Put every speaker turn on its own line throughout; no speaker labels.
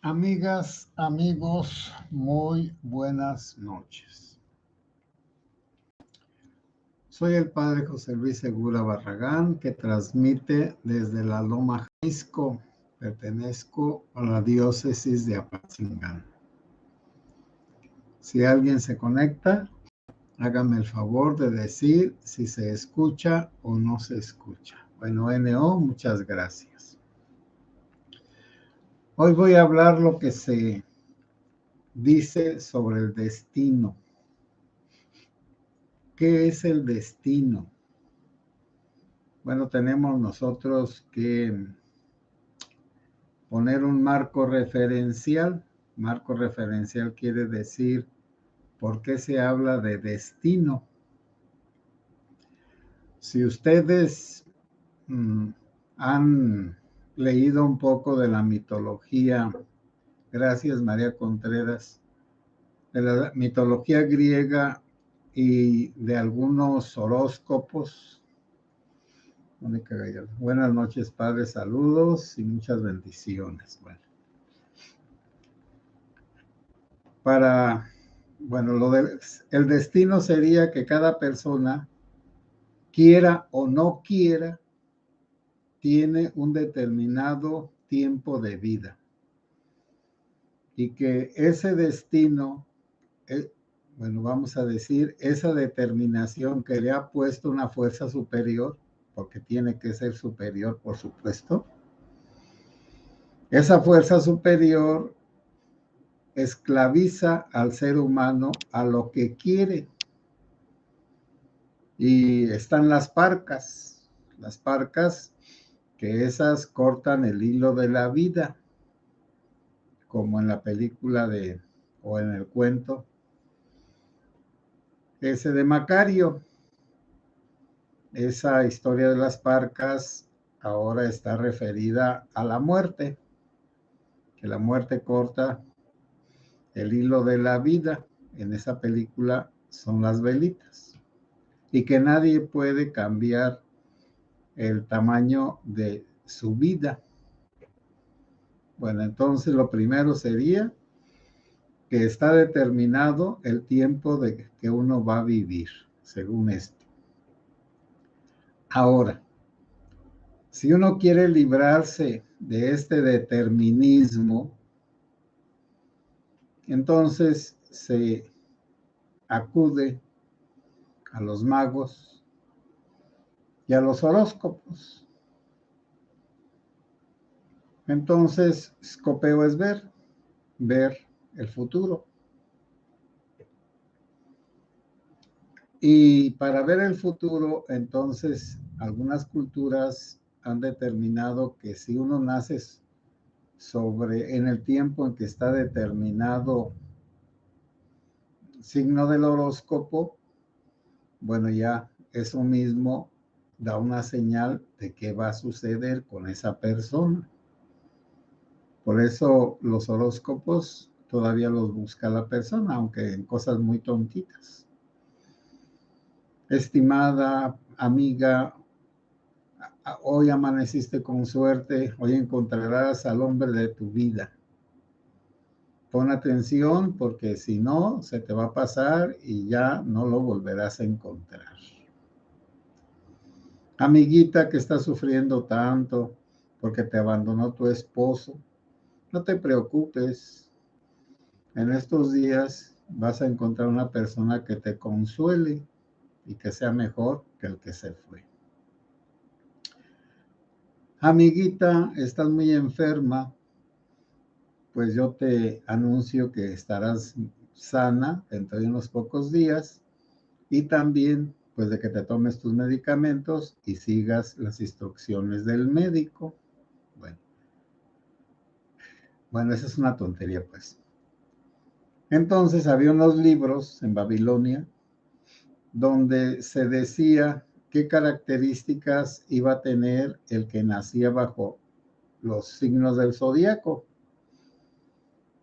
Amigas, amigos, muy buenas noches. Soy el padre José Luis Segura Barragán, que transmite desde la Loma Jalisco. Pertenezco a la diócesis de Apatzingán. Si alguien se conecta, hágame el favor de decir si se escucha o no se escucha. Bueno, NO, muchas gracias. Hoy voy a hablar lo que se dice sobre el destino. ¿Qué es el destino? Bueno, tenemos nosotros que poner un marco referencial. Marco referencial quiere decir por qué se habla de destino. Si ustedes han leído un poco de la mitología, gracias María Contreras, de la mitología griega y de algunos horóscopos. Mónica Gallardo. Buenas noches, padre, saludos y muchas bendiciones. Bueno, el destino sería que cada persona, quiera o no quiera, tiene un determinado tiempo de vida. Y que ese destino, bueno, vamos a decir, esa determinación que le ha puesto una fuerza superior, porque tiene que ser superior, por supuesto, esa fuerza superior esclaviza al ser humano a lo que quiere. Y están las parcas que esas cortan el hilo de la vida, como en la película o en el cuento ese de Macario. Esa historia de las parcas ahora está referida a la muerte, que la muerte corta el hilo de la vida. En esa película son las velitas. Y que nadie puede cambiar el tamaño de su vida. Bueno, entonces lo primero sería que está determinado el tiempo de que uno va a vivir, según esto. Ahora, si uno quiere librarse de este determinismo, entonces se acude a los magos y a los horóscopos. Entonces, scopeo es ver el futuro. Y para ver el futuro, entonces, algunas culturas han determinado que si uno nace en el tiempo en que está determinado signo del horóscopo, bueno, ya eso mismo da una señal de qué va a suceder con esa persona. Por eso los horóscopos todavía los busca la persona, aunque en cosas muy tontitas. Estimada amiga, hoy amaneciste con suerte, hoy encontrarás al hombre de tu vida. Pon atención porque si no, se te va a pasar y ya no lo volverás a encontrar. Amiguita que está sufriendo tanto porque te abandonó tu esposo, no te preocupes. En estos días vas a encontrar una persona que te consuele y que sea mejor que el que se fue. Amiguita, estás muy enferma, pues yo te anuncio que estarás sana dentro de unos pocos días y también pues de que te tomes tus medicamentos y sigas las instrucciones del médico. Bueno, esa es una tontería pues. Entonces había unos libros en Babilonia donde se decía qué características iba a tener el que nacía bajo los signos del zodiaco,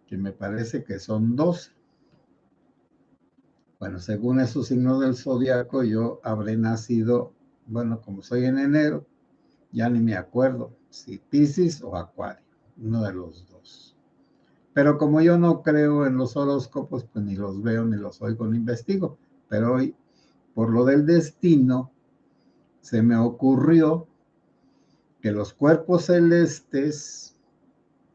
que me parece que son 12. Bueno, según esos signos del zodiaco, yo habré nacido, bueno, como soy en enero, ya ni me acuerdo si Piscis o Acuario, uno de los dos. Pero como yo no creo en los horóscopos, pues ni los veo, ni los oigo, ni investigo. Pero hoy, por lo del destino, se me ocurrió que los cuerpos celestes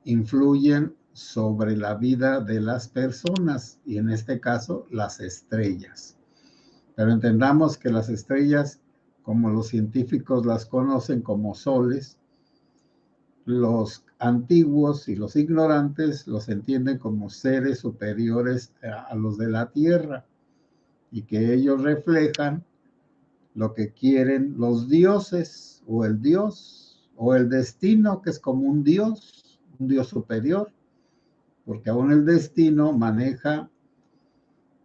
influyen sobre la vida de las personas y en este caso las estrellas. Pero entendamos que las estrellas, como los científicos las conocen como soles, los antiguos y los ignorantes los entienden como seres superiores a los de la Tierra y que ellos reflejan lo que quieren los dioses o el dios o el destino, que es como un dios superior, porque aún el destino maneja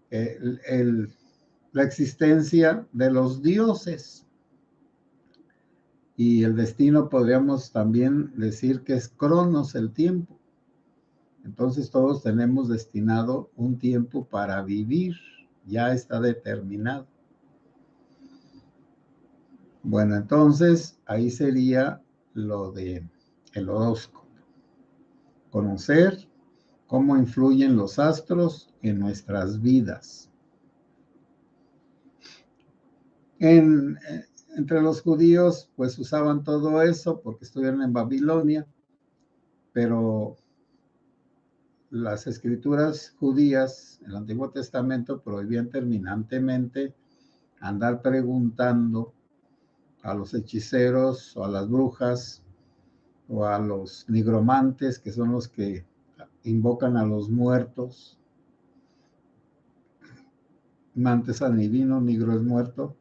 la existencia de los dioses. Y el destino podríamos también decir que es Cronos, el tiempo. Entonces todos tenemos destinado un tiempo para vivir, ya está determinado. Bueno, entonces ahí sería lo de el horóscopo. Conocer cómo influyen los astros en nuestras vidas. Entre los judíos, pues usaban todo eso porque estuvieron en Babilonia, pero las escrituras judías, el Antiguo Testamento, prohibían terminantemente andar preguntando a los hechiceros o a las brujas o a los nigromantes, que son los que invocan a los muertos. Mantes al divino, nigro es muerto.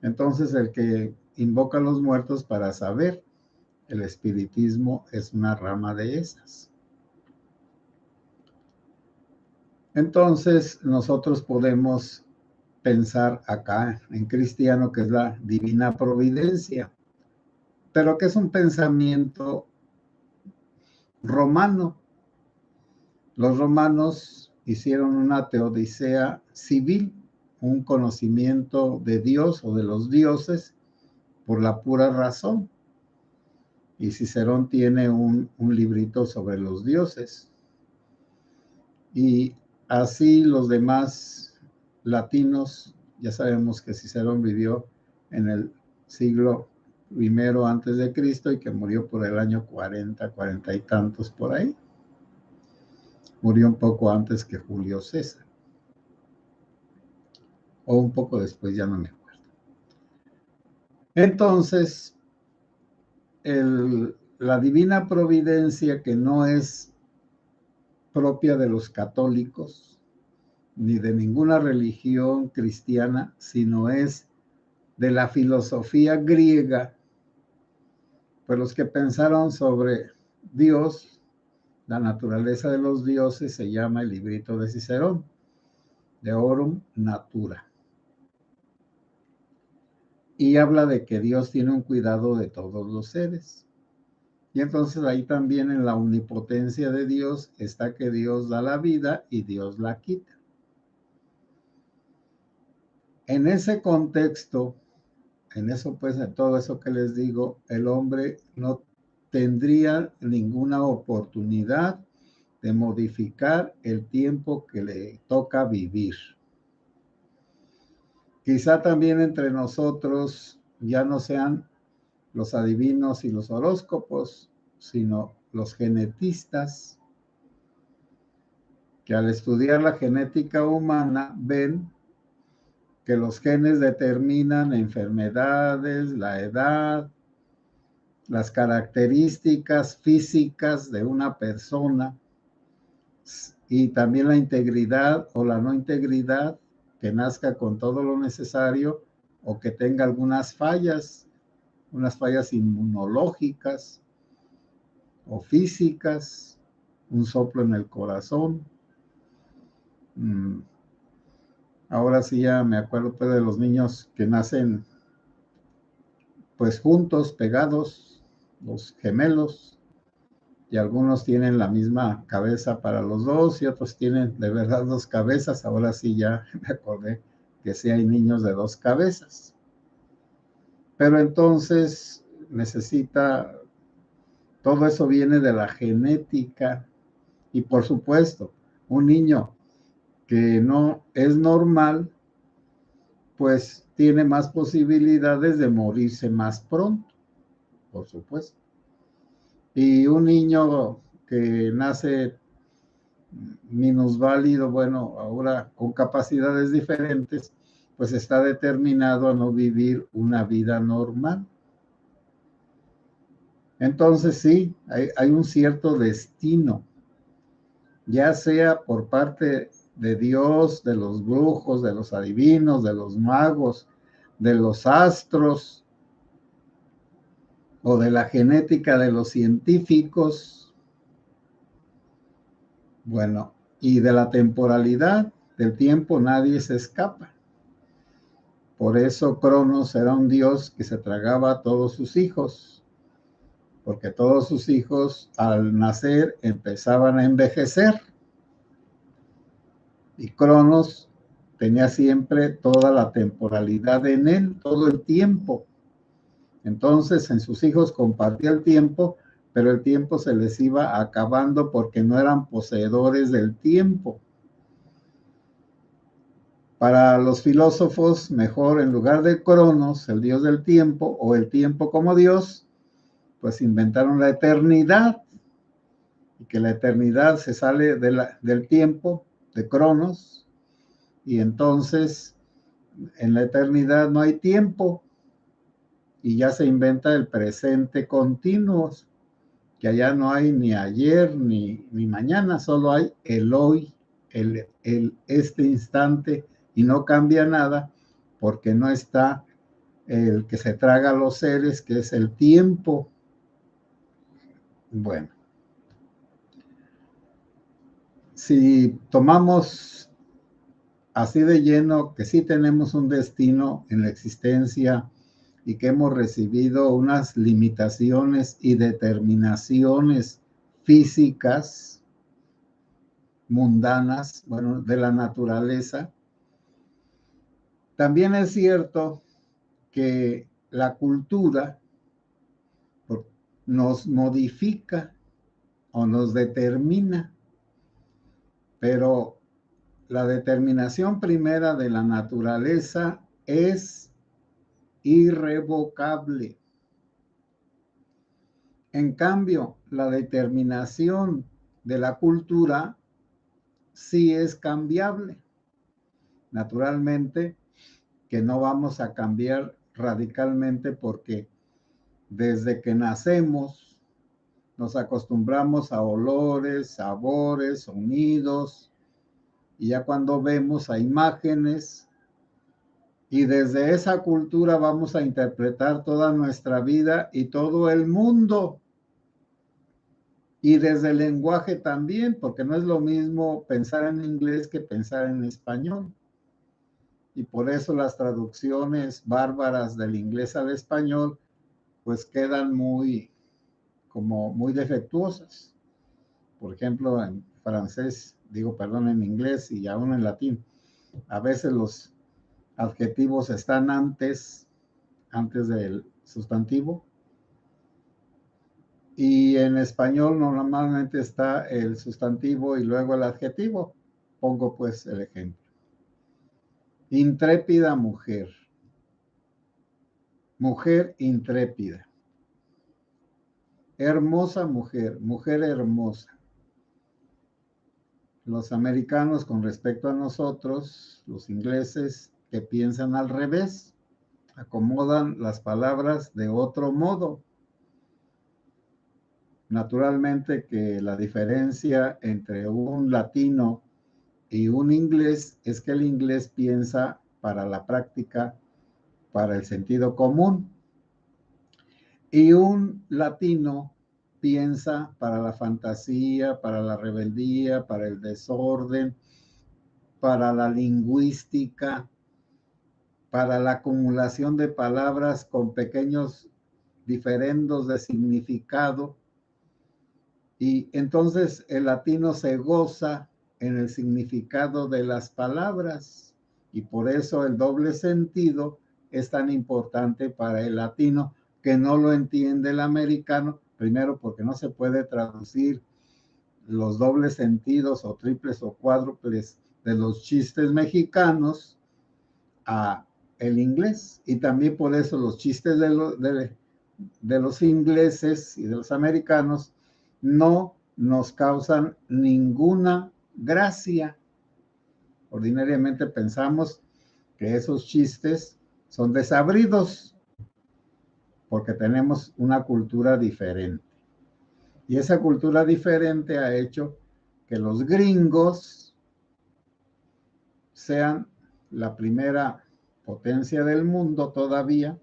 Entonces el que invoca a los muertos para saber, el espiritismo es una rama de esas. Entonces nosotros podemos pensar acá en cristiano que es la divina providencia, pero que es un pensamiento romano. Los romanos hicieron una teodicea civil, un conocimiento de Dios o de los dioses por la pura razón. Y Cicerón tiene un librito sobre los dioses. Y así los demás latinos, ya sabemos que Cicerón vivió en el siglo I antes de Cristo y que murió por el año 40 y tantos por ahí. Murió un poco antes que Julio César. O un poco después, ya no me acuerdo. Entonces, la divina providencia, que no es propia de los católicos ni de ninguna religión cristiana, sino es de la filosofía griega, pues los que pensaron sobre Dios, la naturaleza de los dioses, se llama el librito de Cicerón, de Aurum Natura. Y habla de que Dios tiene un cuidado de todos los seres. Y entonces ahí también en la omnipotencia de Dios está que Dios da la vida y Dios la quita. En ese contexto, en eso pues, en todo eso que les digo, el hombre no tendría ninguna oportunidad de modificar el tiempo que le toca vivir. Quizá también entre nosotros ya no sean los adivinos y los horóscopos, sino los genetistas, que al estudiar la genética humana ven que los genes determinan enfermedades, la edad, las características físicas de una persona y también la integridad o la no integridad, que nazca con todo lo necesario o que tenga algunas fallas, unas fallas inmunológicas o físicas, un soplo en el corazón. Ahora sí ya me acuerdo pues de los niños que nacen pues juntos, pegados, los gemelos, y algunos tienen la misma cabeza para los dos y otros tienen de verdad dos cabezas. Ahora sí ya me acordé que sí hay niños de dos cabezas. Pero entonces necesita, todo eso viene de la genética Y por supuesto, un niño que no es normal, pues tiene más posibilidades de morirse más pronto, por supuesto. Y un niño que nace minusválido, bueno, ahora con capacidades diferentes, pues está determinado a no vivir una vida normal. Entonces sí, hay un cierto destino, ya sea por parte de Dios, de los brujos, de los adivinos, de los magos, de los astros o de la genética de los científicos, bueno, y de la temporalidad del tiempo nadie se escapa. Por eso Cronos era un dios que se tragaba a todos sus hijos, porque todos sus hijos al nacer empezaban a envejecer. Y Cronos tenía siempre toda la temporalidad en él, todo el tiempo. Entonces en sus hijos compartía el tiempo, pero el tiempo se les iba acabando porque no eran poseedores del tiempo. Para los filósofos, mejor en lugar de Cronos, el dios del tiempo, o el tiempo como dios, pues inventaron la eternidad, y que la eternidad se sale del tiempo, de Cronos, y entonces en la eternidad no hay tiempo, y ya se inventa el presente continuo, que allá no hay ni ayer ni mañana, solo hay el hoy, este instante, y no cambia nada porque no está el que se traga a los seres, que es el tiempo. Bueno, si tomamos así de lleno que sí tenemos un destino en la existencia y que hemos recibido unas limitaciones y determinaciones físicas, mundanas, bueno, de la naturaleza, también es cierto que la cultura nos modifica o nos determina, pero la determinación primera de la naturaleza es irrevocable. En cambio, la determinación de la cultura sí es cambiable. Naturalmente que no vamos a cambiar radicalmente porque desde que nacemos nos acostumbramos a olores, sabores, sonidos, y ya cuando vemos a imágenes, y desde esa cultura vamos a interpretar toda nuestra vida y todo el mundo. Y desde el lenguaje también, porque no es lo mismo pensar en inglés que pensar en español. Y por eso las traducciones bárbaras del inglés al español, pues quedan muy defectuosas. Por ejemplo, en francés, en inglés y aún en latín, a veces los adjetivos están antes del sustantivo, y en español normalmente está el sustantivo y luego el adjetivo. Pongo pues el ejemplo. Intrépida mujer. Mujer intrépida. Hermosa mujer. Mujer hermosa. Los americanos con respecto a nosotros, los ingleses, que piensan al revés, acomodan las palabras de otro modo. Naturalmente que la diferencia entre un latino y un inglés es que el inglés piensa para la práctica, para el sentido común, y un latino piensa para la fantasía, para la rebeldía, para el desorden, para la lingüística, para la acumulación de palabras con pequeños diferendos de significado. Y entonces el latino se goza en el significado de las palabras, y por eso el doble sentido es tan importante para el latino, que no lo entiende el americano, primero porque no se puede traducir los dobles sentidos o triples o cuádruples de los chistes mexicanos a el inglés. Y también por eso los chistes de los ingleses y de los americanos no nos causan ninguna gracia. Ordinariamente pensamos que esos chistes son desabridos porque tenemos una cultura diferente. Y esa cultura diferente ha hecho que los gringos sean la primera potencia del mundo todavía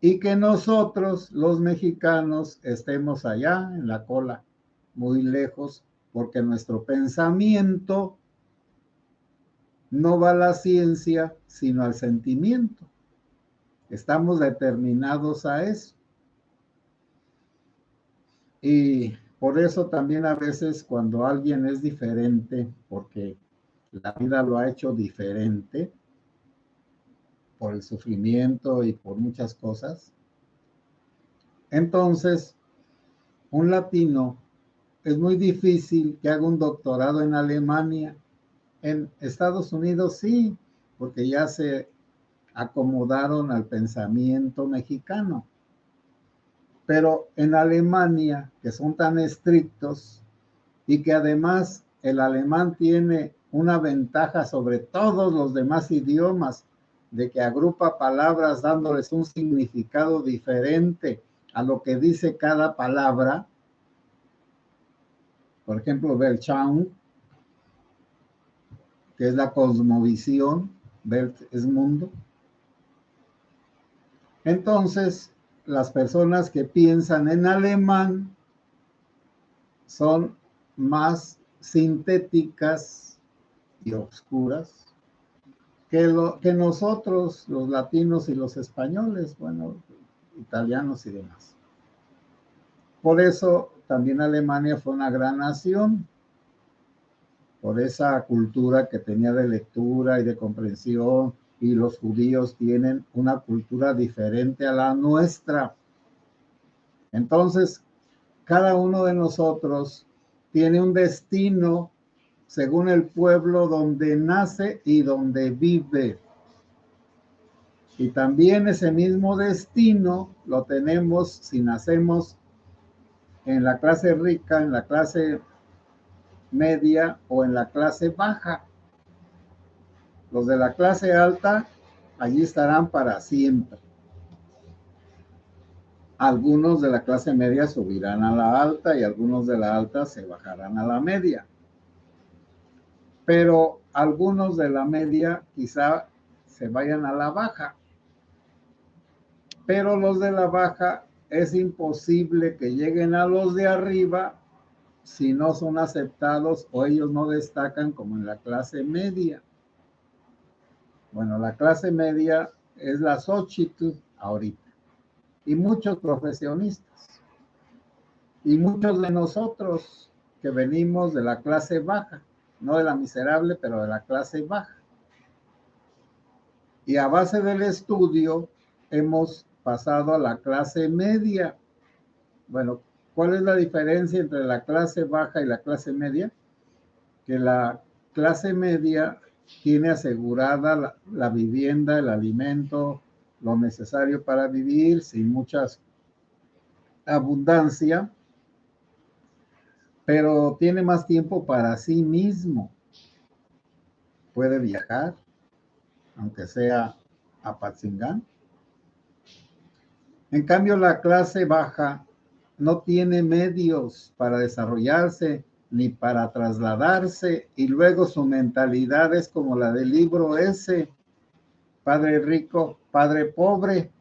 y que nosotros, los mexicanos, estemos allá en la cola, muy lejos, porque nuestro pensamiento no va a la ciencia, sino al sentimiento. Estamos determinados a eso. Y por eso también a veces cuando alguien es diferente, porque la vida lo ha hecho diferente, por el sufrimiento y por muchas cosas, entonces un latino es muy difícil que haga un doctorado en Alemania. En Estados Unidos sí, porque ya se acomodaron al pensamiento mexicano. Pero en Alemania, que son tan estrictos y que además el alemán tiene una ventaja sobre todos los demás idiomas, de que agrupa palabras dándoles un significado diferente a lo que dice cada palabra. Por ejemplo, Weltanschauung, que es la cosmovisión, Welt es mundo. Entonces, las personas que piensan en alemán son más sintéticas y oscuras que nosotros, los latinos y los españoles, bueno, italianos y demás. Por eso también Alemania fue una gran nación, por esa cultura que tenía de lectura y de comprensión, y los judíos tienen una cultura diferente a la nuestra. Entonces, cada uno de nosotros tiene un destino según el pueblo donde nace y donde vive. Y también ese mismo destino lo tenemos si nacemos en la clase rica, en la clase media o en la clase baja. Los de la clase alta allí estarán para siempre. Algunos de la clase media subirán a la alta y algunos de la alta se bajarán a la media. Pero algunos de la media quizá se vayan a la baja. Pero los de la baja es imposible que lleguen a los de arriba si no son aceptados o ellos no destacan como en la clase media. Bueno, la clase media es la Xochitl ahorita. Y muchos profesionistas. Y muchos de nosotros que venimos de la clase baja, no de la miserable, pero de la clase baja. Y a base del estudio hemos pasado a la clase media. Bueno, ¿cuál es la diferencia entre la clase baja y la clase media? Que la clase media tiene asegurada la vivienda, el alimento, lo necesario para vivir sin mucha abundancia, pero tiene más tiempo para sí mismo. Puede viajar, aunque sea a Patzingán. En cambio, la clase baja no tiene medios para desarrollarse ni para trasladarse, y luego su mentalidad es como la del libro ese, padre rico, padre pobre.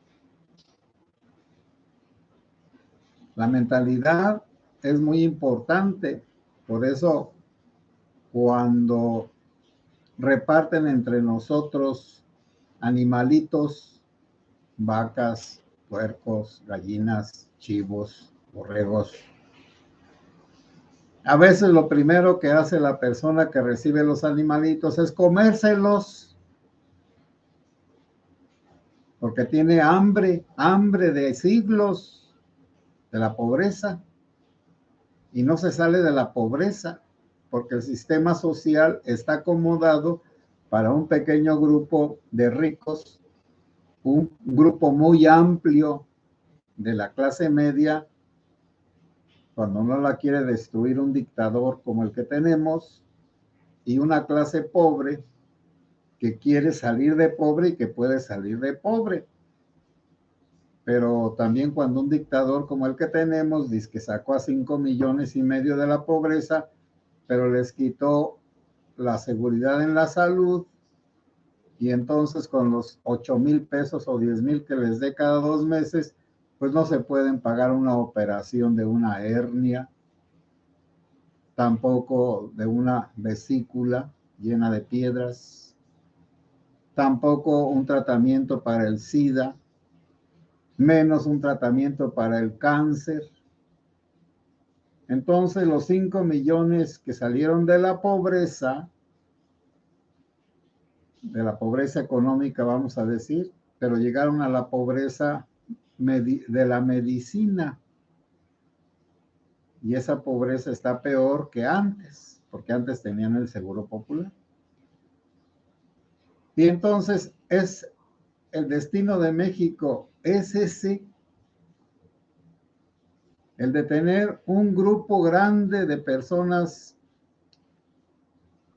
La mentalidad es muy importante, por eso cuando reparten entre nosotros animalitos, vacas, puercos, gallinas, chivos, borregos, a veces lo primero que hace la persona que recibe los animalitos es comérselos, porque tiene hambre de siglos, de la pobreza. y no se sale de la pobreza, porque el sistema social está acomodado para un pequeño grupo de ricos, un grupo muy amplio de la clase media, cuando no la quiere destruir un dictador como el que tenemos, y una clase pobre que quiere salir de pobre y que puede salir de pobre. Pero también cuando un dictador como el que tenemos dice que sacó a 5,5 millones de la pobreza, pero les quitó la seguridad en la salud, y entonces con los 8,000 pesos o 10,000 que les dé cada 2 meses, pues no se pueden pagar una operación de una hernia, tampoco de una vesícula llena de piedras, tampoco un tratamiento para el SIDA, menos un tratamiento para el cáncer. Entonces los 5 millones que salieron de la pobreza económica, vamos a decir, pero llegaron a la pobreza de la medicina. Y esa pobreza está peor que antes, porque antes tenían el Seguro Popular. Y entonces es el destino de México, es ese, el de tener un grupo grande de personas,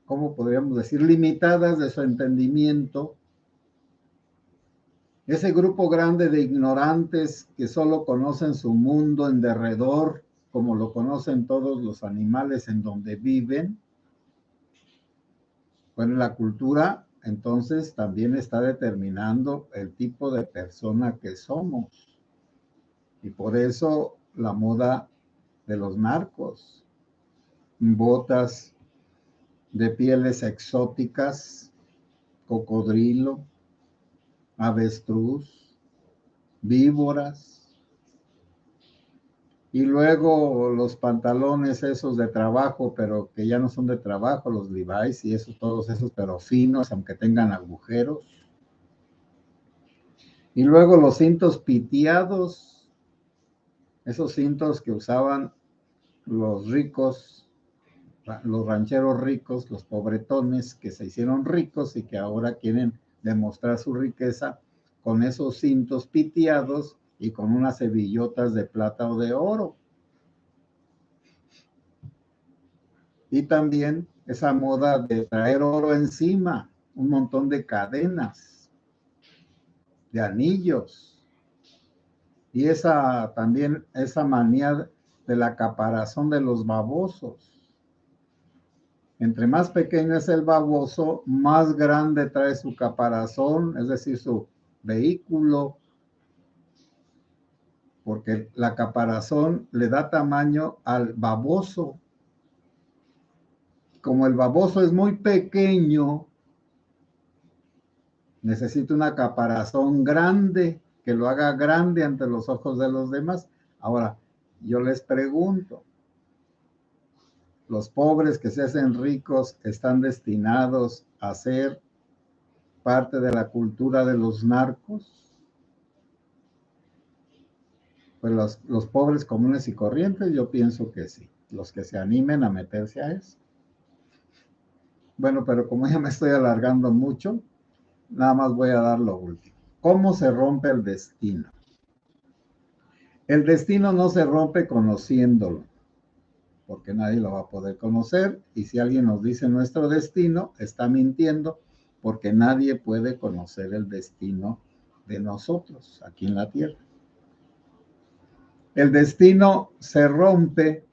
¿cómo podríamos decir?, limitadas de su entendimiento. Ese grupo grande de ignorantes que solo conocen su mundo en derredor, como lo conocen todos los animales en donde viven. Bueno, la cultura entonces también está determinando el tipo de persona que somos. Y por eso la moda de los narcos, botas de pieles exóticas, cocodrilo, avestruz, víboras, y luego los pantalones esos de trabajo, pero que ya no son de trabajo, los Levi's y esos, todos esos, pero finos, aunque tengan agujeros. Y luego los cintos piteados, esos cintos que usaban los ricos, los rancheros ricos, los pobretones que se hicieron ricos y que ahora quieren demostrar su riqueza con esos cintos piteados y con unas hebillotas de plata o de oro. Y también esa moda de traer oro encima, un montón de cadenas, de anillos. Y también esa manía de la caparazón de los babosos. Entre más pequeño es el baboso, más grande trae su caparazón, es decir, su vehículo, porque la caparazón le da tamaño al baboso. Como el baboso es muy pequeño, necesita una caparazón grande que lo haga grande ante los ojos de los demás. Ahora, yo les pregunto, ¿los pobres que se hacen ricos están destinados a ser parte de la cultura de los narcos? Pues los pobres comunes y corrientes, yo pienso que sí, los que se animen a meterse a eso. Bueno, pero como ya me estoy alargando mucho, nada más voy a dar lo último. ¿Cómo se rompe el destino? El destino no se rompe conociéndolo, porque nadie lo va a poder conocer, y si alguien nos dice nuestro destino, está mintiendo, porque nadie puede conocer el destino de nosotros aquí en la tierra. El destino se rompe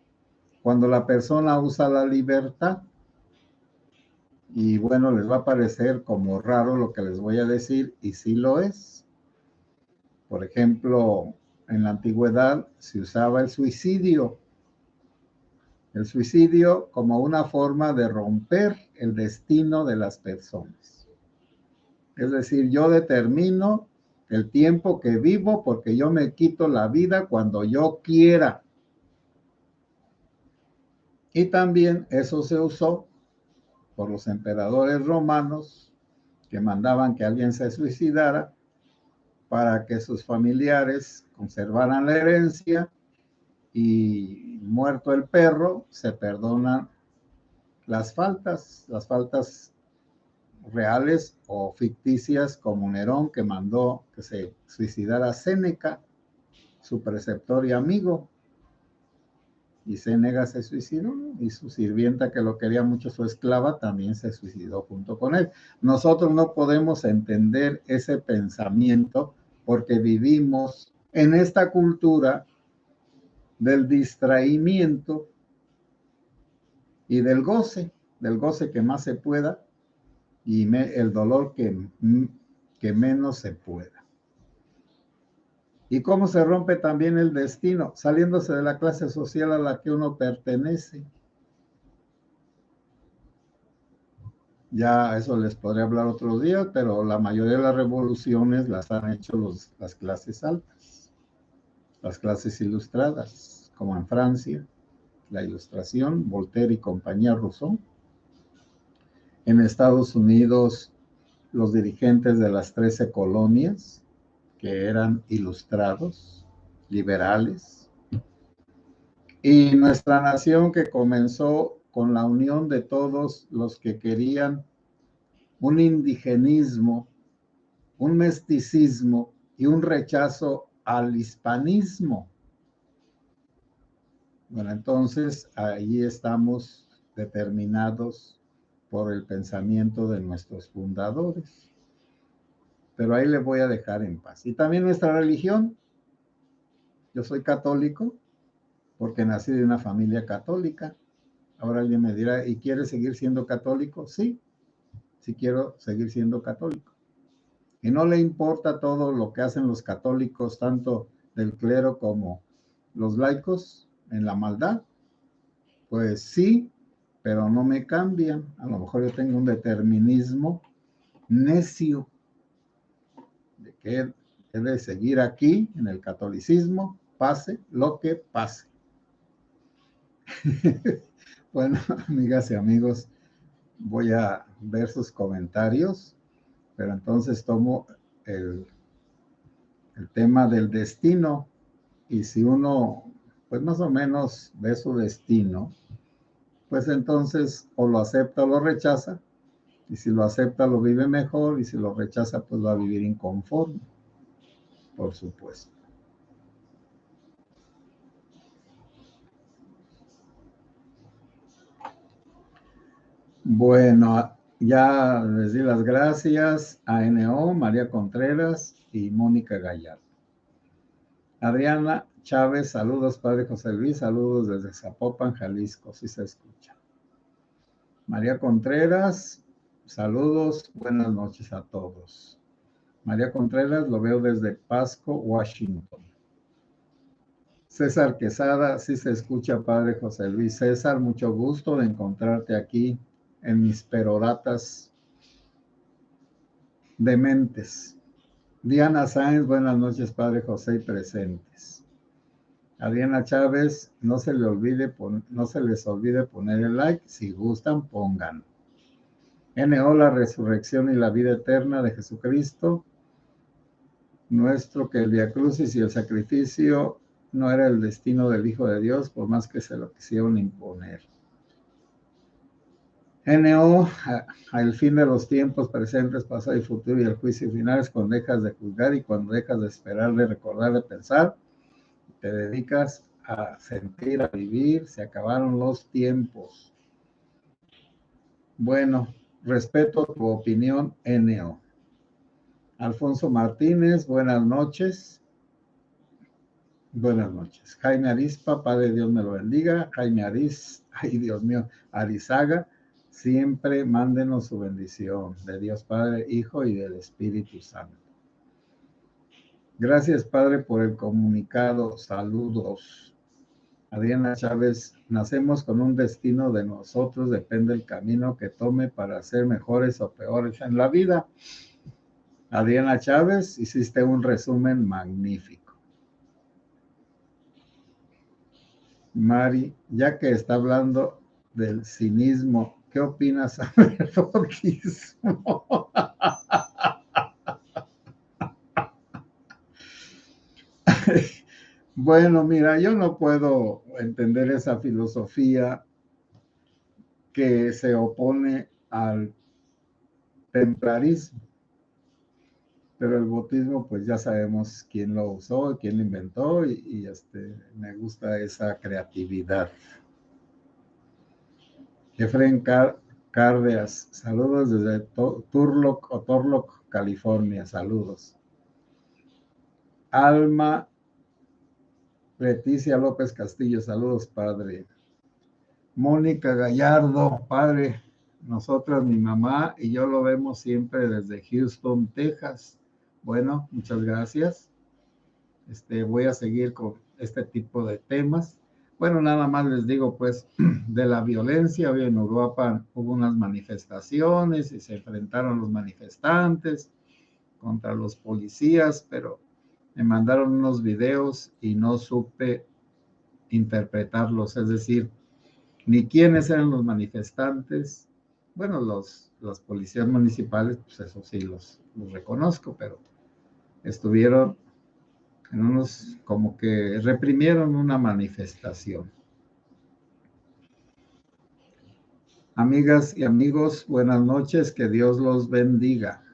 cuando la persona usa la libertad. Y bueno, les va a parecer como raro lo que les voy a decir, y sí lo es. Por ejemplo, en la antigüedad se usaba el suicidio como una forma de romper el destino de las personas. Es decir, yo determino el tiempo que vivo porque yo me quito la vida cuando yo quiera. Y también eso se usó por los emperadores romanos que mandaban que alguien se suicidara para que sus familiares conservaran la herencia y muerto el perro, se perdonan las faltas reales o ficticias, como Nerón, que mandó que se suicidara Séneca, su preceptor y amigo, y Séneca se suicidó, y su sirvienta, que lo quería mucho, su esclava, también se suicidó junto con él. Nosotros no podemos entender ese pensamiento porque vivimos en esta cultura del distraimiento y del goce que más se pueda, y el dolor que menos se pueda. ¿Y cómo se rompe también el destino? Saliéndose de la clase social a la que uno pertenece. Ya eso les podré hablar otro día, pero la mayoría de las revoluciones las han hecho las clases altas, las clases ilustradas, como en Francia, la Ilustración, Voltaire y compañía, Rousseau. En Estados Unidos, los dirigentes de las 13 colonias, que eran ilustrados, liberales, y nuestra nación, que comenzó con la unión de todos los que querían un indigenismo, un mesticismo y un rechazo al hispanismo. Bueno, entonces ahí estamos determinados por el pensamiento de nuestros fundadores. Pero ahí le voy a dejar en paz. Y también nuestra religión. Yo soy católico porque nací de una familia católica. Ahora alguien me dirá, ¿y quieres seguir siendo católico? Sí, sí quiero seguir siendo católico. Y no le importa todo lo que hacen los católicos, tanto del clero como los laicos, en la maldad. Pues sí, pero no me cambian. A lo mejor yo tengo un determinismo necio de que he de seguir aquí en el catolicismo, pase lo que pase. Bueno, amigas y amigos, voy a ver sus comentarios, pero entonces tomo el tema del destino, y si uno, pues más o menos ve su destino, pues entonces o lo acepta o lo rechaza, y si lo acepta lo vive mejor, y si lo rechaza pues va a vivir inconforme, por supuesto. Bueno, ya les di las gracias a NO, María Contreras y Mónica Gallardo. Adriana Chávez, saludos, padre José Luis, saludos desde Zapopan, Jalisco, si se escucha. María Contreras, saludos, buenas noches a todos. María Contreras, lo veo desde Pasco, Washington. César Quesada, sí se escucha, padre José Luis. César, mucho gusto de encontrarte aquí en mis peroratas dementes. Diana Sáenz, buenas noches, padre José y presentes. Adriana Chávez, no se les olvide poner el like, si gustan, pongan. NO, la resurrección y la vida eterna de Jesucristo, nuestro, que el viacrucis y el sacrificio no era el destino del Hijo de Dios, por más que se lo quisieron imponer. NO, al fin de los tiempos presentes, pasado y futuro, y el juicio final es cuando dejas de juzgar y cuando dejas de esperar, de recordar, de pensar, te dedicas a sentir, a vivir, se acabaron los tiempos. Bueno, respeto tu opinión, NO. Alfonso Martínez, buenas noches. Buenas noches. Jaime Arispa, Padre Dios me lo bendiga. Jaime ay Dios mío, Arizaga, siempre mándenos su bendición de Dios Padre, Hijo y del Espíritu Santo. Gracias, Padre, por el comunicado. Saludos. Adriana Chávez, nacemos con un destino, de nosotros depende el camino que tome para ser mejores o peores en la vida. Adriana Chávez, hiciste un resumen magnífico. Mari, ya que está hablando del cinismo, ¿qué opinas sobre el forquismo? Bueno, mira, yo no puedo entender esa filosofía que se opone al templarismo, pero el bautismo, pues ya sabemos quién lo usó, quién lo inventó, me gusta esa creatividad. Efraín Cárdenas, saludos desde Turlock, California, saludos. Alma Leticia López Castillo, saludos, padre. Mónica Gallardo, padre, nosotras, mi mamá y yo lo vemos siempre desde Houston, Texas. Bueno, muchas gracias. Voy a seguir con este tipo de temas. Bueno, nada más les digo, pues, de la violencia. Hoy en Uruapan hubo unas manifestaciones y se enfrentaron los manifestantes contra los policías, pero me mandaron unos videos y no supe interpretarlos, es decir, ni quiénes eran los manifestantes. Bueno, los policías municipales, pues eso sí los reconozco, pero estuvieron en unos, como que reprimieron una manifestación. Amigas y amigos, buenas noches, que Dios los bendiga.